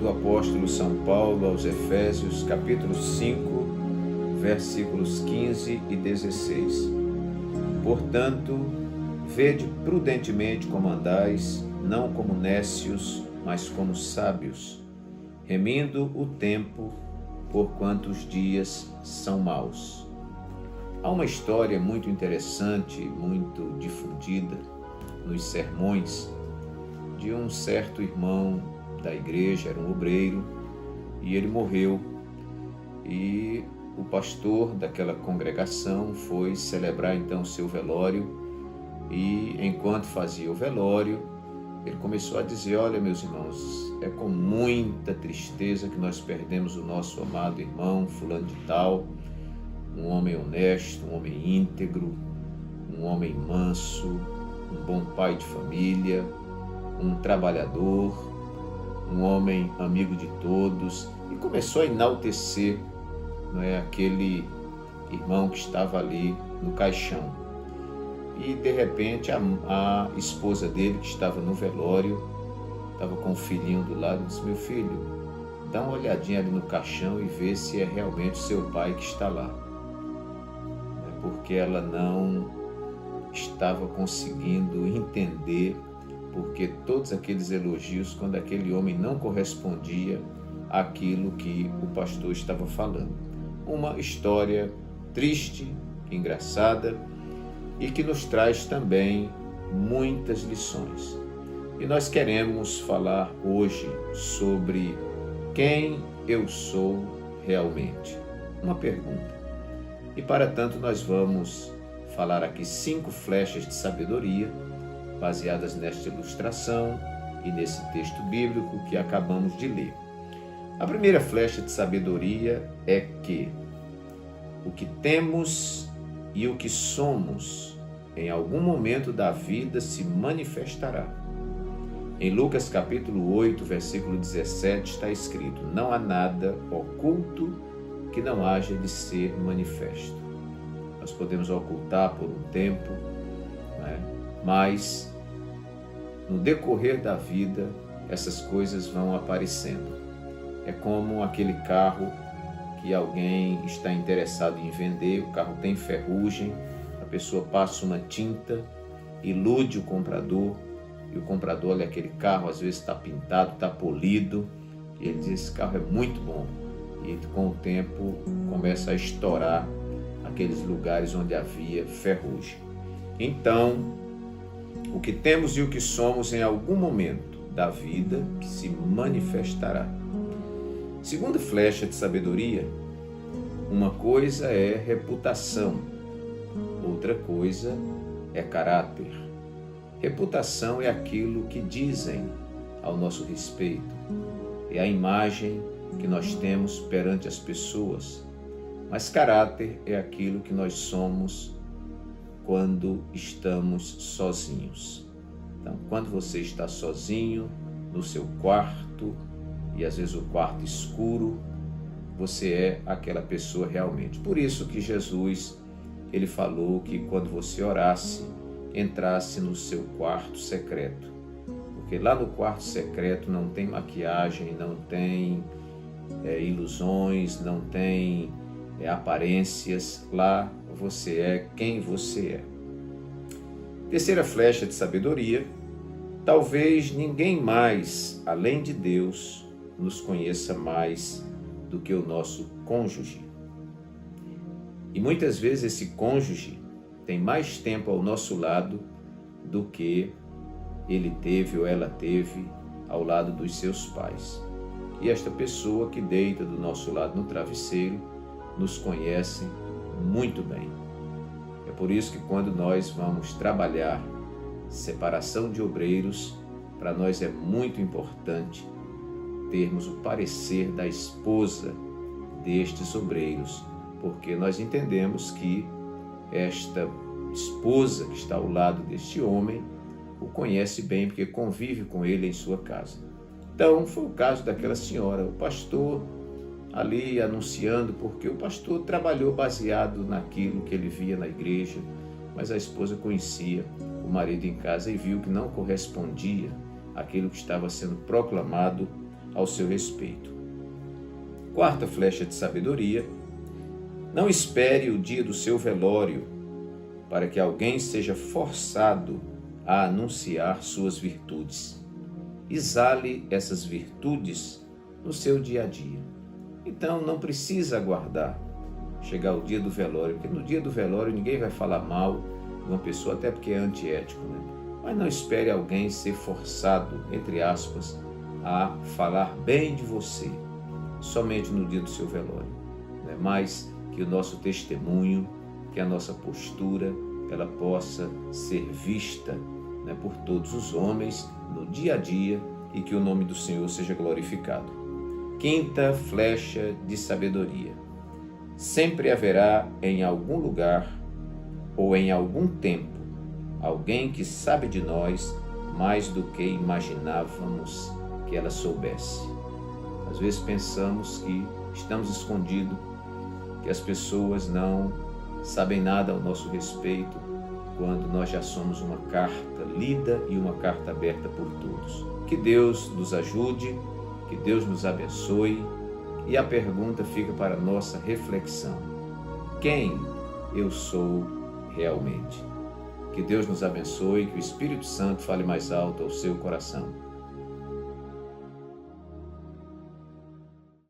do apóstolo São Paulo aos Efésios, capítulo 5, versículos 15 e 16. Portanto, vede prudentemente como andais, não como nécios, mas como sábios, remindo o tempo, porquanto os dias são maus. Há uma história muito interessante, muito difundida nos sermões, de um certo irmão da igreja, era um obreiro, e ele morreu. E o pastor daquela congregação foi celebrar então seu velório, e enquanto fazia o velório, ele começou a dizer: olha, meus irmãos, é com muita tristeza que nós perdemos o nosso amado irmão fulano de tal, um homem honesto, um homem íntegro, um homem manso, um bom pai de família, um trabalhador, um homem amigo de todos, e começou a enaltecer, aquele irmão que estava ali no caixão. E de repente a esposa dele, que estava no velório, estava com o filhinho do lado, disse: meu filho, dá uma olhadinha ali no caixão e vê se é realmente seu pai que está lá. Porque ela não estava conseguindo entender porque todos aqueles elogios, quando aquele homem não correspondia àquilo que o pastor estava falando. Uma história triste, engraçada, e que nos traz também muitas lições. E nós queremos falar hoje sobre quem eu sou realmente. Uma pergunta. E para tanto nós vamos falar aqui 5 flechas de sabedoria, baseadas nesta ilustração e nesse texto bíblico que acabamos de ler. A primeira flecha de sabedoria é que o que temos e o que somos em algum momento da vida se manifestará. Em Lucas capítulo 8, versículo 17 está escrito: não há nada oculto que não haja de ser manifesto. Nós podemos ocultar por um tempo, mas no decorrer da vida essas coisas vão aparecendo. É como aquele carro que alguém está interessado em vender, o carro tem ferrugem, a pessoa passa uma tinta, ilude o comprador, e o comprador olha aquele carro, às vezes está pintado, está polido, e ele diz: esse carro é muito bom. E com o tempo começa a estourar aqueles lugares onde havia ferrugem. Então, o que temos e o que somos em algum momento da vida que se manifestará. Segunda flecha de sabedoria: uma coisa é reputação, outra coisa é caráter. Reputação é aquilo que dizem ao nosso respeito, é a imagem que nós temos perante as pessoas, mas caráter é aquilo que nós somos quando estamos sozinhos. Então, quando você está sozinho no seu quarto, e às vezes o quarto escuro, você é aquela pessoa realmente. Por isso que Jesus, ele falou que quando você orasse, entrasse no seu quarto secreto. Porque lá no quarto secreto não tem maquiagem, não tem ilusões, não tem aparências. Lá você é quem você é. Terceira flecha de sabedoria: talvez ninguém mais, além de Deus, nos conheça mais do que o nosso cônjuge. E muitas vezes esse cônjuge tem mais tempo ao nosso lado do que ele teve ou ela teve ao lado dos seus pais. E esta pessoa que deita do nosso lado no travesseiro nos conhece muito bem. É por isso que quando nós vamos trabalhar separação de obreiros, para nós é muito importante termos o parecer da esposa destes obreiros, porque nós entendemos que esta esposa que está ao lado deste homem o conhece bem, porque convive com ele em sua casa. Então, foi o caso daquela senhora, o pastor ali anunciando, porque o pastor trabalhou baseado naquilo que ele via na igreja, mas a esposa conhecia o marido em casa e viu que não correspondia àquilo que estava sendo proclamado ao seu respeito. Quarta flecha de sabedoria: não espere o dia do seu velório para que alguém seja forçado a anunciar suas virtudes. Exale essas virtudes no seu dia a dia. Então não precisa aguardar chegar o dia do velório, porque no dia do velório ninguém vai falar mal de uma pessoa, até porque é antiético, né? Mas não espere alguém ser forçado, entre aspas, a falar bem de você, somente no dia do seu velório, né? Mas que o nosso testemunho, que a nossa postura, ela possa ser vista, né, por todos os homens no dia a dia e que o nome do Senhor seja glorificado. Quinta flecha de sabedoria: sempre haverá em algum lugar ou em algum tempo alguém que sabe de nós mais do que imaginávamos que ela soubesse. Às vezes pensamos que estamos escondidos, que as pessoas não sabem nada ao nosso respeito, quando nós já somos uma carta lida e uma carta aberta por todos. Que Deus nos ajude, que Deus nos abençoe, e a pergunta fica para nossa reflexão: quem eu sou realmente? Que Deus nos abençoe, que o Espírito Santo fale mais alto ao seu coração.